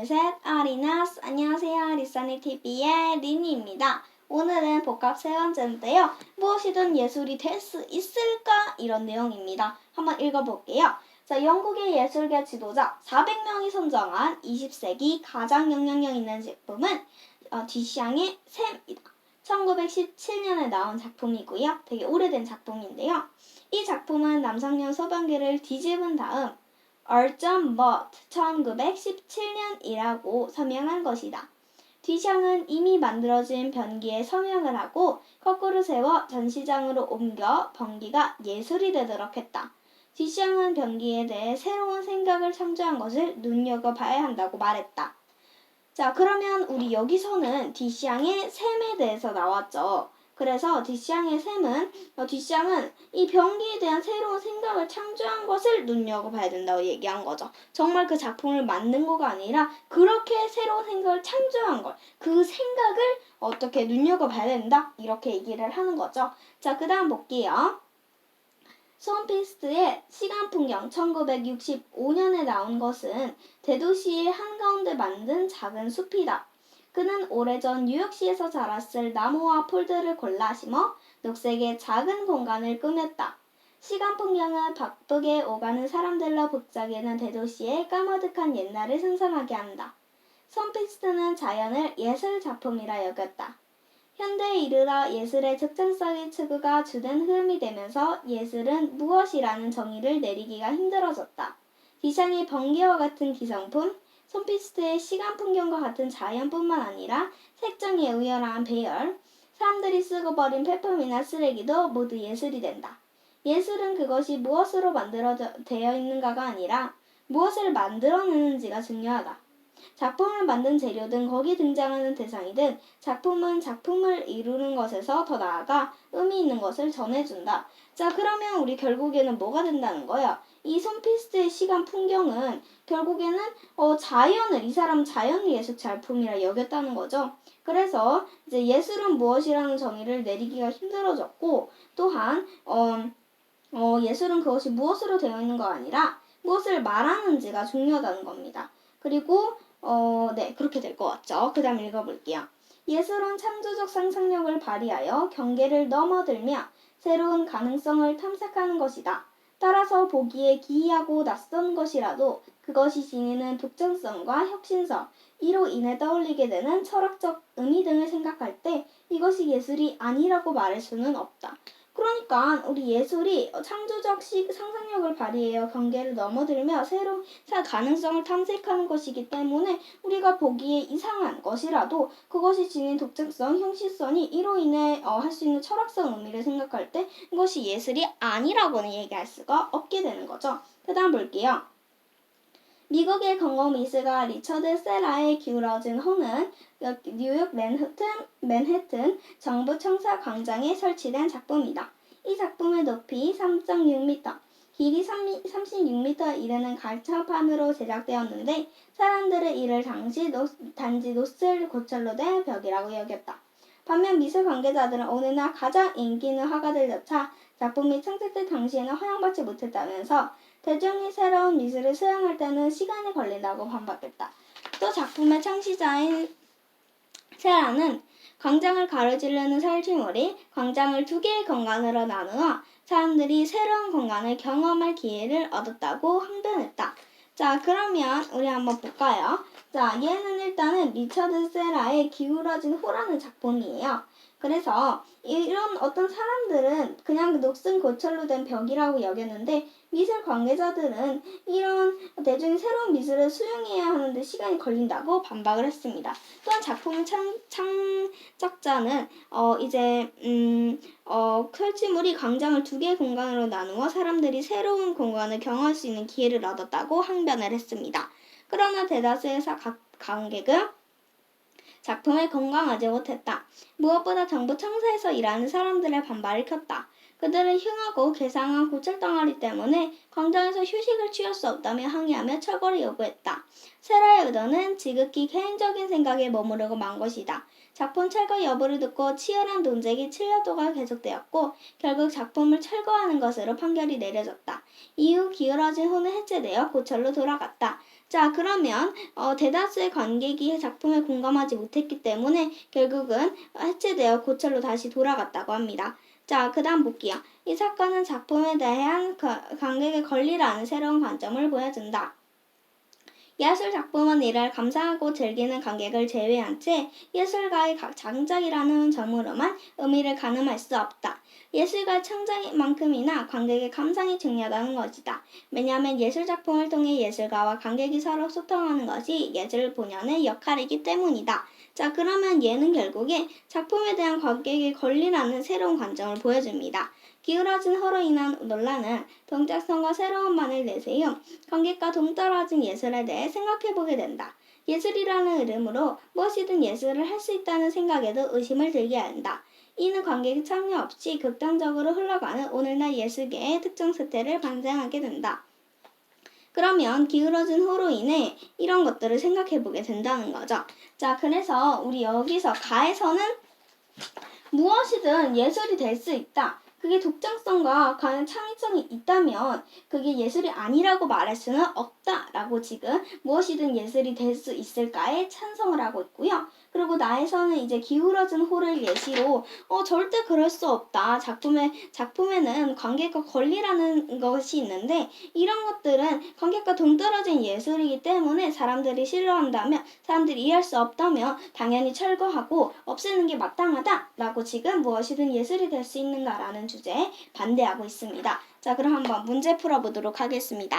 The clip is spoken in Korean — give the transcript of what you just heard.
둘, 셋, 아리나스. 안녕하세요. 리사니 TV의 리니입니다. 오늘은 복합 세 번째인데요. 무엇이든 예술이 될 수 있을까? 이런 내용입니다. 한번 읽어볼게요. 자, 영국의 예술계 지도자 400명이 선정한 20세기 가장 영향력 있는 작품은 뒤샹의 샘이다. 1917년에 나온 작품이고요. 되게 오래된 작품인데요. 이 작품은 남성용 소변기를 뒤집은 다음 얼점 멋 1917년이라고 서명한 것이다. 뒤샹은 이미 만들어진 변기에 서명을 하고 거꾸로 세워 전시장으로 옮겨 변기가 예술이 되도록 했다. 뒤샹은 변기에 대해 새로운 생각을 창조한 것을 눈여겨봐야 한다고 말했다. 자, 그러면 우리 여기서는 뒤샹의 샘에 대해서 나왔죠. 그래서 뒤샹의 샘은 뒤샹은 이 변기에 대한 새로운 생각을 창조한 것을 눈여겨봐야 된다고 얘기한 거죠. 정말 그 작품을 만든 거가 아니라 그렇게 새로운 생각을 창조한 것, 그 생각을 어떻게 눈여겨봐야 된다 이렇게 얘기를 하는 거죠. 자, 그 다음 볼게요. 손피스트의 시간풍경 1965년에 나온 것은 대도시의 한가운데 만든 작은 숲이다. 그는 오래전 뉴욕시에서 자랐을 나무와 풀들을 골라 심어 녹색의 작은 공간을 꾸몄다. 시간풍경은 바쁘게 오가는 사람들로 북적이는 대도시의 까마득한 옛날을 상상하게 한다. 손피스트는 자연을 예술 작품이라 여겼다. 현대에 이르러 예술의 적정성의 추구가 주된 흐름이 되면서 예술은 무엇이라는 정의를 내리기가 힘들어졌다. 뒤샹의 번개와 같은 기성품, 손피스트의 시간 풍경과 같은 자연뿐만 아니라 색정의 우열한 배열, 사람들이 쓰고 버린 폐품이나 쓰레기도 모두 예술이 된다. 예술은 그것이 무엇으로 되어 있는가가 아니라 무엇을 만들어내는지가 중요하다. 작품을 만든 재료든 거기 등장하는 대상이든 작품은 작품을 이루는 것에서 더 나아가 의미 있는 것을 전해준다. 자, 그러면 우리 결국에는 뭐가 된다는 거야? 이 손피스트의 시간 풍경은 결국에는 이 사람 자연을 예술 작품이라 여겼다는 거죠. 그래서 이제 예술은 무엇이라는 정의를 내리기가 힘들어졌고 또한 예술은 그것이 무엇으로 되어 있는 거 아니라 무엇을 말하는지가 중요하다는 겁니다. 그리고 네, 그렇게 될 것 같죠. 그 다음 읽어볼게요. 예술은 창조적 상상력을 발휘하여 경계를 넘어들며 새로운 가능성을 탐색하는 것이다. 따라서 보기에 기이하고 낯선 것이라도 그것이 지니는 독창성과 혁신성, 이로 인해 떠올리게 되는 철학적 의미 등을 생각할 때 이것이 예술이 아니라고 말할 수는 없다. 그러니까 우리 예술이 창조적 상상력을 발휘하여 경계를 넘어들며 새로운 가능성을 탐색하는 것이기 때문에 우리가 보기에 이상한 것이라도 그것이 지닌 독특성, 형식성이 이로 인해 할 수 있는 철학적 의미를 생각할 때 이것이 예술이 아니라고는 얘기할 수가 없게 되는 거죠. 그 다음 볼게요. 미국의 건축미술가 리처드 세라의 기울어진 호는 뉴욕 맨해튼 정부 청사 광장에 설치된 작품이다. 이 작품의 높이 3.6m, 길이 36m에 이르는 가차판으로 제작되었는데 사람들은 이를 단지 노슬 고철로 된 벽이라고 여겼다. 반면 미술 관계자들은 오늘날 가장 인기 있는 화가들조차 작품이 창작될 당시에는 허용받지 못했다면서 대중이 새로운 미술을 수용할 때는 시간이 걸린다고 반박했다. 또 작품의 창시자인 세라는 광장을 가로지르는 설치물이 광장을 두 개의 공간으로 나누어 사람들이 새로운 공간을 경험할 기회를 얻었다고 항변했다. 자, 그러면 우리 한번 볼까요? 자, 얘는 일단은 리처드 세라의 기울어진 호라는 작품이에요. 그래서 이런 어떤 사람들은 그냥 녹슨 고철로 된 벽이라고 여겼는데 미술 관계자들은 이런 대중이 새로운 미술을 수용해야 하는데 시간이 걸린다고 반박을 했습니다. 또한 작품의 창작자는 설치물이 광장을 두 개의 공간으로 나누어 사람들이 새로운 공간을 경험할 수 있는 기회를 얻었다고 항변을 했습니다. 그러나 대다수의 관객은 작품을 건강하지 못했다. 무엇보다 정부 청사에서 일하는 사람들의 반발을 켰다. 그들은 흉하고 괴상한 고철덩어리 때문에 광장에서 휴식을 취할 수 없다며 항의하며 철거를 요구했다. 세라의 의도는 지극히 개인적인 생각에 머무르고 만 것이다. 작품 철거 여부를 듣고 치열한 논쟁이 7년 동안 계속되었고 결국 작품을 철거하는 것으로 판결이 내려졌다. 이후 기울어진 호는 해체되어 고철로 돌아갔다. 자, 그러면 대다수의 관객이 작품에 공감하지 못했기 때문에 결국은 해체되어 고철로 다시 돌아갔다고 합니다. 자, 그 다음 볼게요. 이 사건은 작품에 대한 관객의 권리라는 새로운 관점을 보여준다. 예술 작품은 이를 감상하고 즐기는 관객을 제외한 채 예술가의 장작이라는 점으로만 의미를 가늠할 수 없다. 예술가의 창작만큼이나 관객의 감상이 중요하다는 것이다. 왜냐하면 예술 작품을 통해 예술가와 관객이 서로 소통하는 것이 예술 본연의 역할이기 때문이다. 자, 그러면 얘는 결국에 작품에 대한 관객의 권리라는 새로운 관점을 보여줍니다. 기울어진 허로 인한 논란은 동작성과 새로운 반을 내세움, 관객과 동떨어진 예술에 대해 생각해보게 된다. 예술이라는 이름으로 무엇이든 예술을 할 수 있다는 생각에도 의심을 들게 한다. 이는 관객의 참여 없이 극단적으로 흘러가는 오늘날 예술계의 특정 스타일을 반증하게 된다. 그러면 기울어진 호로 인해 이런 것들을 생각해보게 된다는 거죠. 자, 그래서 우리 여기서 가에서는 무엇이든 예술이 될 수 있다. 그게 독창성과 과연 창의성이 있다면 그게 예술이 아니라고 말할 수는 없다라고 지금 무엇이든 예술이 될 수 있을까에 찬성을 하고 있고요. 그리고 나에서는 이제 기울어진 호를 예시로 절대 그럴 수 없다. 작품에는 관객과 권리라는 것이 있는데 이런 것들은 관객과 동떨어진 예술이기 때문에 사람들이 싫어한다면 사람들이 이해할 수 없다면 당연히 철거하고 없애는 게 마땅하다라고 지금 무엇이든 예술이 될 수 있는가라는 주제에 반대하고 있습니다. 자, 그럼 한번 문제 풀어보도록 하겠습니다.